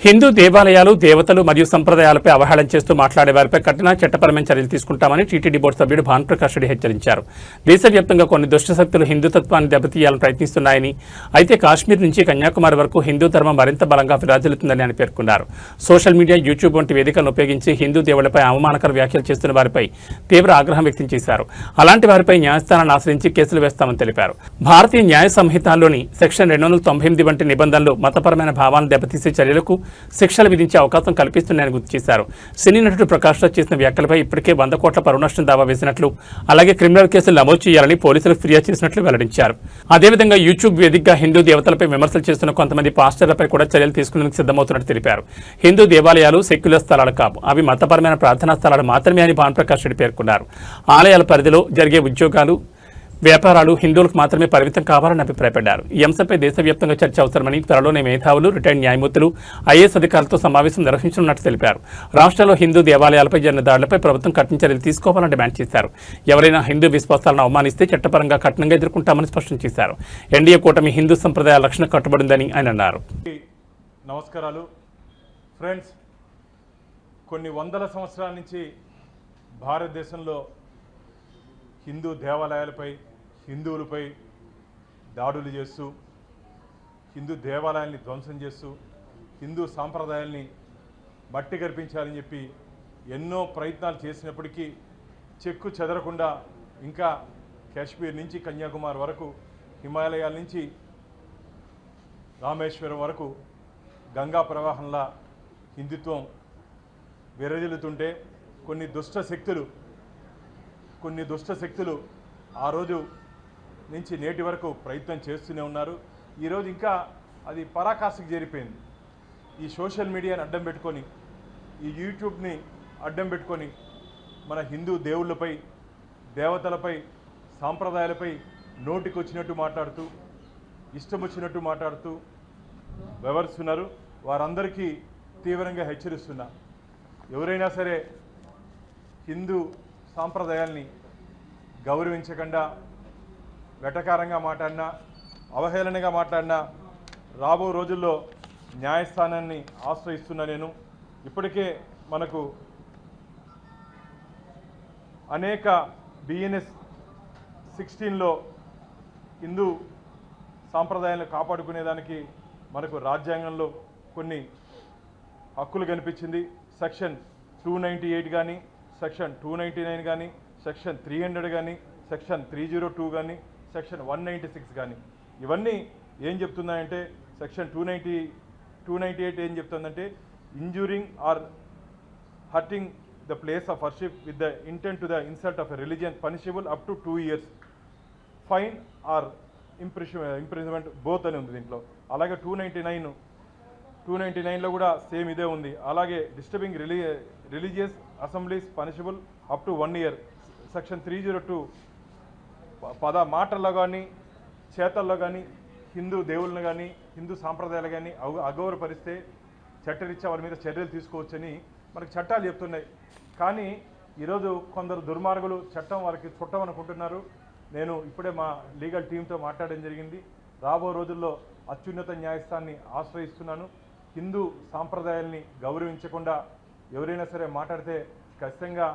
హిందూ దేవాలయాలు, దేవతలు మరియు సంప్రదాయాలపై అవహేళన చేస్తూ మాట్లాడే వారిపై కఠిన చట్టపరమైన చర్యలు తీసుకుంటామని టీటీడీ బోర్డు సభ్యుడు భానుప్రకాష్ రెడ్డి హెచ్చరించారు. దేశవ్యాప్తంగా కొన్ని దుష్టశక్తులు హిందుత్వాన్ని దెబ్బతీయాలని ప్రయత్నిస్తున్నాయని, అయితే కాశ్మీర్ నుంచి కన్యాకుమారి వరకు హిందూ ధర్మం మరింత బలంగా విరాజిల్లుతుందని ఆయన పేర్కొన్నారు. సోషల్ మీడియా, యూట్యూబ్ వంటి వేదికలను ఉపయోగించి హిందూ దేవుళ్లపై అవమానకర వ్యాఖ్యలు చేస్తున్న వారిపై తీవ్ర ఆగ్రహం వ్యక్తం చేశారు. అలాంటి వారిపై న్యాయస్థానాన్ని ఆశ్రయించి కేసులు వేస్తామని తెలిపారు. భారతీయ న్యాయ సంహితలోని సెక్షన్ 298 వంటి నిబంధనలు మతపరమైన భావాలను దెబ్బతీసే చర్యలకు శిక్షలు విధించే అవకాశం కల్పిస్తున్నాయని గుర్తు చేశారు. సినీ నటుడు ప్రకాష్ రాజ్ చేసిన వ్యాఖ్యలపై ఇప్పటికే 100 కోట్ల పరువు నష్టం దావా వేసినట్లు, అలాగే క్రిమినల్ కేసులు నమోదు చేయాలని పోలీసులకు ఫిర్యాదు చేసినట్లు వెల్లడించారు. అదేవిధంగా యూట్యూబ్ వేదికగా హిందూ దేవతలపై విమర్శలు చేస్తున్న కొంతమంది పాస్టర్లపై కూడా చర్యలు తీసుకునేందుకు సిద్ధమవుతున్నట్టు తెలిపారు. హిందూ దేవాలయాలు సెక్యులర్ స్థలాలు కావు, అవి మతపరమైన ప్రార్థనా స్థలాలు మాత్రమే అని భానుప్రకాష్ రెడ్డి పేర్కొన్నారు. ఆలయాల పరిధిలో జరిగే ఉద్యోగాలు, వ్యాపారాలు హిందువులకు మాత్రమే పరిమితం కావాలని అభిప్రాయపడ్డారు. ఈ అంశంపై దేశవ్యాప్తంగా చర్చ అవసరమని, త్వరలోనే మేధావులు, రిటైర్డ్ న్యాయమూర్తులు, ఐఏఎస్ అధికారులతో సమావేశం నిర్వహించనున్నట్టు తెలిపారు. రాష్ట్రాల్లో హిందూ దేవాలయాలపై జరిగిన దాడులపై ప్రభుత్వం కఠిన చర్యలు తీసుకోవాలని డిమాండ్ చేశారు. ఎవరైనా హిందూ విశ్వాసాలను అవమానిస్తే చట్టపరంగా కఠినంగా ఎదుర్కొంటామని స్పష్టం చేశారు. ఎన్డీఏ కూటమి హిందూ సంప్రదాయాల రక్షణ కట్టుబడిందని ఆయన అన్నారు. నమస్కారాలు ఫ్రెండ్స్. కొన్ని వందల సంవత్సరాల నుంచి భారతదేశంలో హిందూ దేవాలయాలపై, హిందువులపై దాడులు చేస్తూ, హిందూ దేవాలయాల్ని ధ్వంసం చేస్తూ, హిందూ సాంప్రదాయాల్ని మట్టి గర్పించాలని చెప్పి ఎన్నో ప్రయత్నాలు చేసినప్పటికీ చెక్కు చెదరకుండా ఇంకా కాశ్మీర్ నుంచి కన్యాకుమారి వరకు, హిమాలయాల నుంచి రామేశ్వరం వరకు గంగా ప్రవాహంలా హిందుత్వం విరజిల్లుతుంటే కొన్ని దుష్ట శక్తులు ఆ రోజు నుంచి నేటి వరకు ప్రయత్నం చేస్తూనే ఉన్నారు. ఈరోజు ఇంకా అది పరాకాష్ఠకు చేరిపోయింది. ఈ సోషల్ మీడియాని అడ్డం పెట్టుకొని, ఈ యూట్యూబ్ని అడ్డం పెట్టుకొని మన హిందూ దేవుళ్ళపై, దేవతలపై, సాంప్రదాయాలపై నోటికి వచ్చినట్టు మాట్లాడుతూ, ఇష్టం వచ్చినట్టు మాట్లాడుతూ వ్యవహరిస్తున్నారు. వారందరికీ తీవ్రంగా హెచ్చరిస్తున్నా. ఎవరైనా సరే హిందూ సాంప్రదాయాల్ని గౌరవించకుండా వెటకారంగా మాట్లాడినా, అవహేళనగా మాట్లాడినా రాబో రోజుల్లో న్యాయస్థానాన్ని ఆశ్రయిస్తున్నా. నేను ఇప్పటికే మనకు అనేక BNS 16లో హిందూ సాంప్రదాయాలను కాపాడుకునేదానికి మనకు రాజ్యాంగంలో కొన్ని హక్కులు కనిపించింది. సెక్షన్ 298 కానీ, సెక్షన్ 299 కానీ, సెక్షన్ 300 కానీ, సెక్షన్ 302 కానీ, సెక్షన్ 196 కానీ. ఇవన్నీ ఏం చెప్తున్నాయంటే, సెక్షన్ 298 ఏం చెప్తుందంటే, injuring or hurting the place of worship with the intent to the insult of a religion punishable up to 2 years fine or imprisonment both అని ఉంది దీంట్లో. అలాగే 299లో కూడా సేమ్ ఇదే ఉంది. అలాగే disturbing religious assemblies punishable up to 1 year. Section 302 మాటల్లో కానీ, చేతల్లో కానీ హిందూ దేవుళ్ళని కానీ, హిందూ సాంప్రదాయాలు కానీ అగౌరవపరిస్తే చట్టరీత్యా వారి మీద చర్యలు తీసుకోవచ్చని మనకు చట్టాలు చెప్తున్నాయి. కానీ ఈరోజు కొందరు దుర్మార్గులు చట్టం వారికి చుట్టమనుకుంటున్నారు. నేను ఇప్పుడే మా లీగల్ టీంతో మాట్లాడడం జరిగింది. రాబో రోజుల్లో అత్యున్నత న్యాయస్థానాన్ని ఆశ్రయిస్తున్నాను. హిందూ సాంప్రదాయాల్ని గౌరవించకుండా ఎవరైనా సరే మాట్లాడితే ఖచ్చితంగా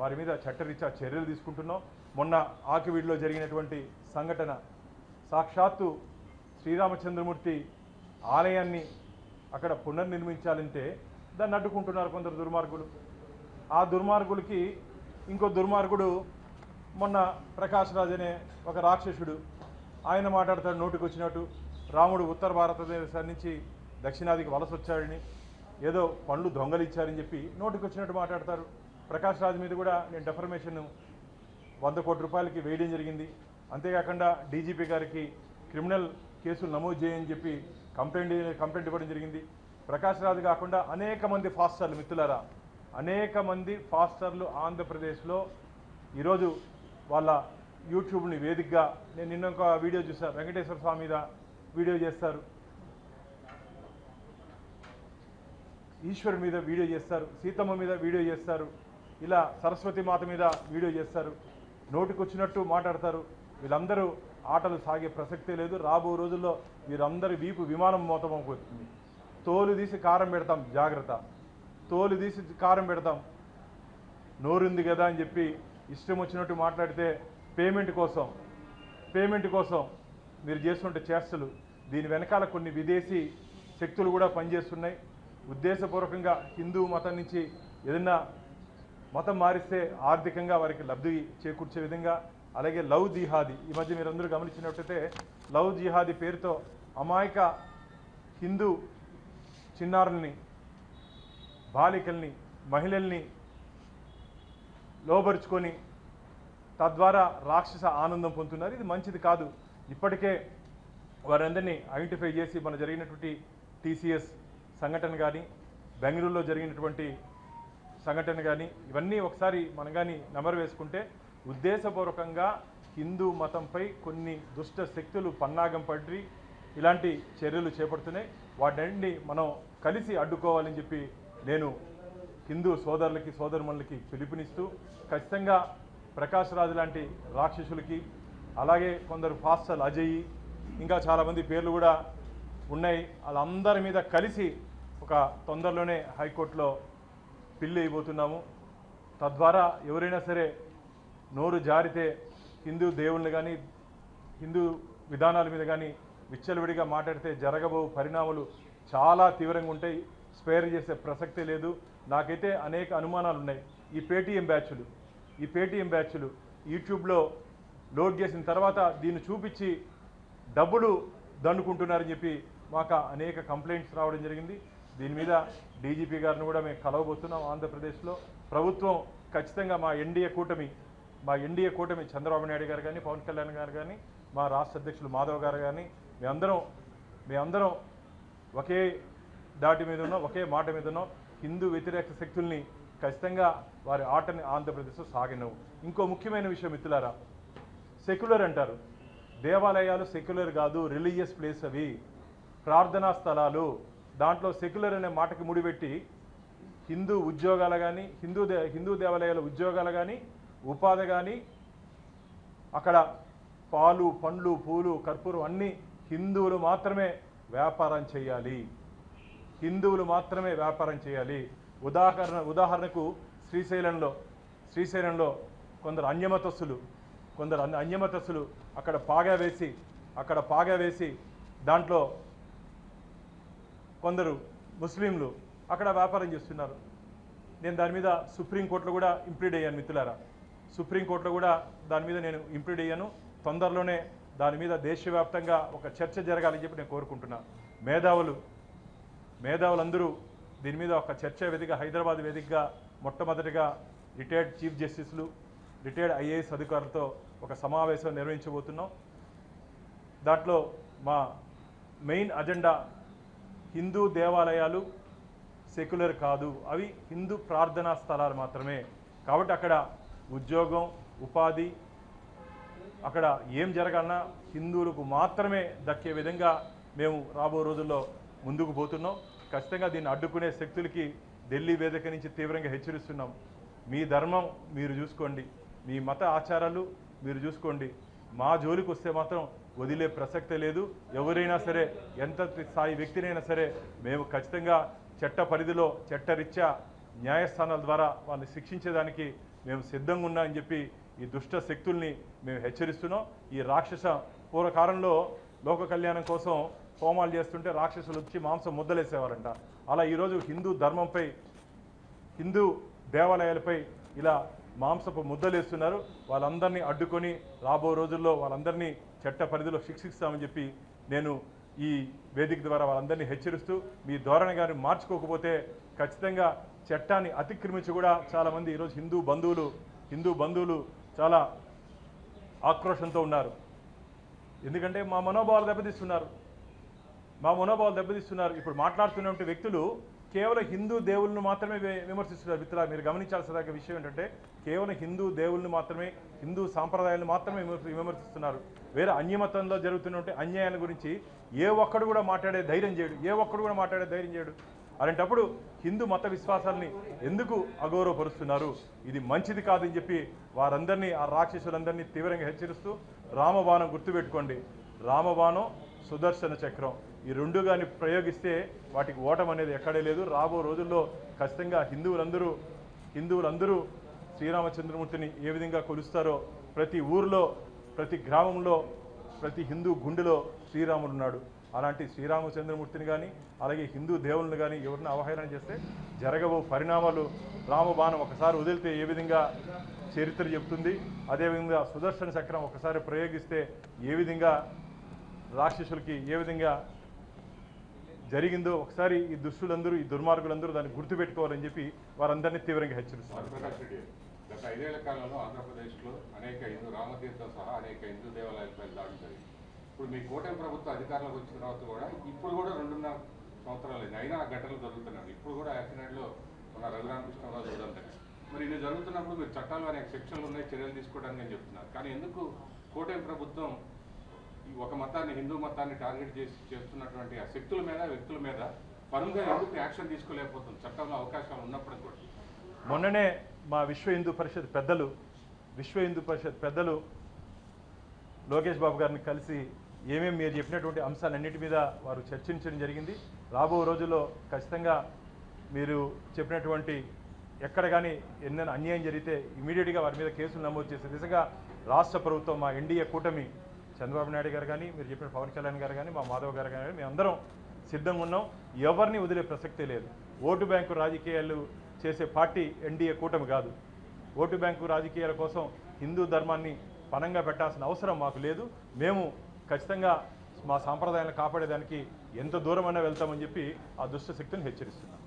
వారి మీద చట్టరీత్యా చర్యలు తీసుకుంటున్నాం. మొన్న ఆకివీడులో జరిగినటువంటి సంఘటన, సాక్షాత్తు శ్రీరామచంద్రమూర్తి ఆలయాన్ని అక్కడ పునర్నిర్మించాలంటే దాన్ని అడ్డుకుంటున్నారు కొందరు దుర్మార్గులు. ఆ దుర్మార్గులకి ఇంకో దుర్మార్గుడు మొన్న ప్రకాష్ రాజ్ అనే ఒక రాక్షసుడు, ఆయన మాట్లాడతాడు నోటికి వచ్చినట్టు. రాముడు ఉత్తర భారతదేశం నుంచి దక్షిణాదికి వలస వచ్చాడని, ఏదో పండ్లు దొంగలిచ్చారని చెప్పి నోటికి వచ్చినట్టు మాట్లాడతారు. ప్రకాష్ రాజ్ మీద కూడా నేను డెఫర్మేషన్ 100 కోట్ల రూపాయలకి వేయడం జరిగింది. అంతేకాకుండా డీజీపీ గారికి క్రిమినల్ కేసులు నమోదు చేయని చెప్పి కంప్లైంట్ ఇవ్వడం జరిగింది. ప్రకాష్ రాజ్ కాకుండా అనేక మంది ఫాస్టర్లు, మిత్రులారా, అనేక మంది ఫాస్టర్లు ఆంధ్రప్రదేశ్లో ఈరోజు వాళ్ళ యూట్యూబ్ని వేదికగా, నేను నిన్న ఒక వీడియో చూసాను, వెంకటేశ్వర స్వామి మీద వీడియో చేస్తారు, ఈశ్వరు మీద వీడియో చేస్తారు, సీతమ్మ మీద వీడియో చేస్తారు, ఇలా సరస్వతి మాత మీద వీడియో చేస్తారు, నోటికి వచ్చినట్టు మాట్లాడతారు. వీళ్ళందరూ ఆటలు సాగే ప్రసక్తే లేదు. రాబో రోజుల్లో వీరందరి వీపు విమానం మోతమవుతుంది. తోలు తీసి కారం పెడతాం, జాగ్రత్త. తోలు తీసి కారం పెడతాం. నోరుంది కదా అని చెప్పి ఇష్టం వచ్చినట్టు మాట్లాడితే పేమెంట్ కోసం మీరు చేస్తుంటే చేష్టలు, దీని వెనకాల కొన్ని విదేశీ శక్తులు కూడా పనిచేస్తున్నాయి. ఉద్దేశపూర్వకంగా హిందూ మతం నుంచి ఏదైనా మతం మారిస్తే ఆర్థికంగా వారికి లబ్ధి చేకూర్చే విధంగా, అలాగే లవ్ జిహాదీ, ఈ మధ్య మీరందరూ గమనించినట్టయితే లవ్ జిహాదీ పేరుతో అమాయక హిందూ చిన్నారుల్ని, బాలికల్ని, మహిళల్ని లోబరుచుకొని తద్వారా రాక్షస ఆనందం పొందుతున్నారు. ఇది మంచిది కాదు. ఇప్పటికే వారందరినీ ఐడెంటిఫై చేసి మన జరిగినటువంటి టీసీఎస్ సంఘటన కానీ, బెంగళూరులో జరిగినటువంటి సంఘటన కానీ, ఇవన్నీ ఒకసారి మనం కానీ నెమరు వేసుకుంటే ఉద్దేశపూర్వకంగా హిందూ మతంపై కొన్ని దుష్ట శక్తులు పన్నాగం పడి ఇలాంటి చర్యలు చేపడుతున్నాయి. వాటిని మనం కలిసి అడ్డుకోవాలని చెప్పి నేను హిందూ సోదరులకి, సోదరుమణులకి పిలుపునిస్తూ, ఖచ్చితంగా ప్రకాష్ రాజు లాంటి రాక్షసులకి, అలాగే కొందరు పాస్టల్ అజయ్, ఇంకా చాలామంది పేర్లు కూడా ఉన్నాయి, వాళ్ళందరి మీద కలిసి ఒక తొందరలోనే హైకోర్టులో పిల్లి అయిపోతున్నాము. తద్వారా ఎవరైనా సరే నోరు జారితే హిందూ దేవుళ్ళని కానీ, హిందూ విధానాల మీద కానీ విచ్చలవిడిగా మాట్లాడితే జరగబో పరిణామాలు చాలా తీవ్రంగా ఉంటాయి. స్పేర్ చేసే ప్రసక్తే లేదు. నాకైతే అనేక అనుమానాలు ఉన్నాయి. ఈ పేటీఎం బ్యాచ్లు యూట్యూబ్లో లోడ్ చేసిన తర్వాత దీన్ని చూపించి డబ్బులు దండుకుంటున్నారని చెప్పి మాకు అనేక కంప్లైంట్స్ రావడం జరిగింది. దీని మీద డీజీపీ గారిని కూడా మేము కలవబోతున్నాం. ఆంధ్రప్రదేశ్లో ప్రభుత్వం ఖచ్చితంగా మా ఎన్డీఏ కూటమి చంద్రబాబు నాయుడు గారు కానీ, పవన్ కళ్యాణ్ గారు కానీ, మా రాష్ట్ర అధ్యక్షులు మాధవ్ గారు కానీ, మేమందరం ఒకే దాటి మీద ఉన్నాం, ఒకే మాట మీద ఉన్నాం. హిందూ వ్యతిరేక శక్తుల్ని ఖచ్చితంగా వారి ఆటని ఆంధ్రప్రదేశ్లో సాగినవు. ఇంకో ముఖ్యమైన విషయం మిత్రులారా, సెక్యులర్ అంటారు. దేవాలయాలు సెక్యులర్ కాదు, రిలీజియస్ ప్లేస్ అవి, ప్రార్థనా స్థలాలు. దాంట్లో సెక్యులర్ అనే మాటకి ముడిపెట్టి హిందూ ఉద్యోగాలు కానీ, హిందూ దేవాలయాల ఉద్యోగాలు కానీ, ఉపాధి కానీ, అక్కడ పాలు, పండ్లు, పూలు, కర్పూరం అన్నీ హిందువులు మాత్రమే వ్యాపారం చేయాలి. ఉదాహరణకు శ్రీశైలంలో కొందరు అన్యమతస్థులు అక్కడ పాగా వేసి దాంట్లో కొందరు ముస్లింలు అక్కడ వ్యాపారం చేస్తున్నారు. నేను దాని మీద సుప్రీంకోర్టులో కూడా ఇంప్లీడ్ అయ్యాను మిత్రులారా. సుప్రీంకోర్టులో కూడా దాని మీద నేను ఇంప్లీడ్ అయ్యాను. తొందరలోనే దాని మీద దేశవ్యాప్తంగా ఒక చర్చ జరగాలని చెప్పి నేను కోరుకుంటున్నా. మేధావులందరూ దీని మీద ఒక చర్చా వేదిక, హైదరాబాద్ వేదికగా మొట్టమొదటిగా రిటైర్డ్ చీఫ్ జస్టిస్లు, రిటైర్డ్ ఐఏఎస్ అధికారులతో ఒక సమావేశం నిర్వహించబోతున్నాం. దాంట్లో మా మెయిన్ అజెండా హిందూ దేవాలయాలు సెక్యులర్ కాదు, అవి హిందూ ప్రార్థనా స్థలాలు మాత్రమే. కాబట్టి అక్కడ ఉద్యోగం, ఉపాధి, అక్కడ ఏం జరగాలన్నా హిందువులకు మాత్రమే దక్కే విధంగా మేము రాబో రోజుల్లో ముందుకు పోతున్నాం. ఖచ్చితంగా దీన్ని అడ్డుకునే శక్తులకి ఢిల్లీ వేదిక నుంచి తీవ్రంగా హెచ్చరిస్తున్నాం. మీ ధర్మం మీరు చూసుకోండి, మీ మత ఆచారాలు మీరు చూసుకోండి. మా జోలికి వస్తే మాత్రం వదిలే ప్రసక్తే లేదు. ఎవరైనా సరే, ఎంత స్థాయి వ్యక్తినైనా సరే మేము ఖచ్చితంగా చట్ట పరిధిలో, చట్టరీత్యా న్యాయస్థానాల ద్వారా వాళ్ళని శిక్షించేదానికి మేము సిద్ధంగా ఉన్నామని చెప్పి ఈ దుష్ట శక్తుల్ని మేము హెచ్చరిస్తున్నాం. ఈ రాక్షస పూర్వకాలంలో లోక కళ్యాణం కోసం హోమాలు చేస్తుంటే రాక్షసులు వచ్చి మాంసం ముద్దలేసేవారంట. అలా ఈరోజు హిందూ ధర్మంపై, హిందూ దేవాలయాలపై ఇలా మాంసపు ముద్దలేస్తున్నారు. వాళ్ళందరినీ అడ్డుకొని రాబో రోజుల్లో వాళ్ళందరినీ చట్ట పరిధిలో శిక్షిస్తామని చెప్పి నేను ఈ వేదిక ద్వారా వాళ్ళందరినీ హెచ్చరిస్తూ, మీ ధోరణి గారిని మార్చుకోకపోతే ఖచ్చితంగా చట్టాన్ని అతిక్రమించి కూడా చాలామంది ఈరోజు హిందూ బంధువులు చాలా ఆక్రోషంతో ఉన్నారు. ఎందుకంటే మా మనోభావాలు దెబ్బతీస్తున్నారు. ఇప్పుడు మాట్లాడుతున్నటువంటి వ్యక్తులు కేవలం హిందూ దేవుళ్ళను మాత్రమే విమర్శిస్తున్నారు. మిత్రులారా, మీరు గమనించాల్సిన విషయం ఏంటంటే కేవలం హిందూ దేవుళ్ళను మాత్రమే, హిందూ సాంప్రదాయాలను మాత్రమే విమర్శిస్తున్నారు. వేరే అన్యమతంలో జరుగుతున్నటువంటి అన్యాయాల గురించి ఏ ఒక్కడు కూడా మాట్లాడే ధైర్యం చేయడు. అలాంటప్పుడు హిందూ మత విశ్వాసాలని ఎందుకు అగౌరవపరుస్తున్నారు? ఇది మంచిది కాదని చెప్పి వారందరినీ, ఆ రాక్షసులందరినీ తీవ్రంగా హెచ్చరిస్తూ, రామబాణం గుర్తుపెట్టుకోండి, రామబాణం సుదర్శన చక్రం. ఈ రెండు కానీ ప్రయోగిస్తే వాటికి ఓటం అనేది ఎక్కడే లేదు. రాబో రోజుల్లో ఖచ్చితంగా హిందువులందరూ శ్రీరామచంద్రమూర్తిని ఏ విధంగా కొలుస్తారో ప్రతి ఊరిలో, ప్రతి గ్రామంలో, ప్రతి హిందూ గుండెలో శ్రీరాముడు ఉన్నాడు. అలాంటి శ్రీరామచంద్రమూర్తిని కానీ అలాగే హిందూ దేవుళ్ళని కానీ ఎవరిని అవహేళన చేస్తే జరగబో పరిణామాలు, రామబాణం ఒకసారి వదిలితే ఏ విధంగా చరిత్ర చెప్తుంది, అదేవిధంగా సుదర్శన చక్రం ఒకసారి ప్రయోగిస్తే ఏ విధంగా రాక్షసులకి ఏ విధంగా జరిగిందో ఒకసారి ఈ దుష్టులందరూ, ఈ దుర్మార్గులందరూ దాన్ని గుర్తుపెట్టుకోవాలని చెప్పి వారందరినీ తీవ్రంగా హెచ్చరిస్తున్నారు. గత 5 ఏళ్ల కాలంలో ఆంధ్రప్రదేశ్లో అనేక హిందూ రామతీర్థం సహా అనేక హిందూ దేవాలయాలపై దాడులు జరిగింది. ఇప్పుడు మీ కూటమి ప్రభుత్వం అధికారంలోకి వచ్చిన తర్వాత కూడా ఇప్పుడు కూడా 2.5 సంవత్సరాలు అయింది, అయినా ఆ ఘటనలు జరుగుతున్నాయి. ఇప్పుడు కూడా యాక్సిడెంట్లో ఉన్న రఘురామకృష్ణరాజు ఉదంతం. మరి ఇది జరుగుతున్నప్పుడు మీరు చట్టాలు అనేక సెక్షన్లు ఉన్నాయి, చర్యలు తీసుకోవడానికి అని చెప్తున్నారు. కానీ ఎందుకు కూటమి ప్రభుత్వం ఒక మతాన్ని, హిందూ మతాన్ని టార్గెట్ చేస్తున్నటువంటి ఆ శక్తుల మీద, వ్యక్తుల మీద పరువుగా ఎందుకు యాక్షన్ తీసుకోలేకపోతుంది చట్టంలో అవకాశాలు ఉన్నప్పుడు కూడా? మొన్ననే మా విశ్వ హిందూ పరిషత్ పెద్దలు లోకేష్ బాబు గారిని కలిసి ఏమేమి మీరు చెప్పినటువంటి అంశాలన్నిటి మీద వారు చర్చించడం జరిగింది. రాబో రోజుల్లో ఖచ్చితంగా మీరు చెప్పినటువంటి ఎక్కడ కానీ ఎన్నైనా అన్యాయం జరిగితే ఇమీడియట్గా వారి మీద కేసులు నమోదు చేసే దిశగా రాష్ట్ర ప్రభుత్వం, మా ఎన్డీఏ కూటమి, చంద్రబాబు నాయుడు గారు కానీ, మీరు చెప్పిన పవన్ కళ్యాణ్ గారు కానీ, మా మాధవ్ గారు కానీ, మేమందరం సిద్ధంగా ఉన్నాం. ఎవరిని వదిలే ప్రసక్తే లేదు. ఓటు బ్యాంకు రాజకీయాలు చేసే పార్టీ ఎన్డీఏ కూటమి కాదు. ఓటు బ్యాంకు రాజకీయాల కోసం హిందూ ధర్మాన్ని పణంగా పెట్టాల్సిన అవసరం మాకు లేదు. మేము ఖచ్చితంగా మా సాంప్రదాయాలను కాపాడేదానికి ఎంత దూరమైనా వెళ్తామని చెప్పి ఆ దుష్ట శక్తిని హెచ్చరిస్తున్నాం.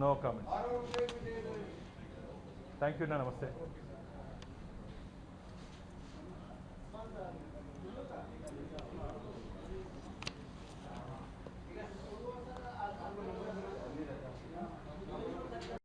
No comments. Thank you. Namaste.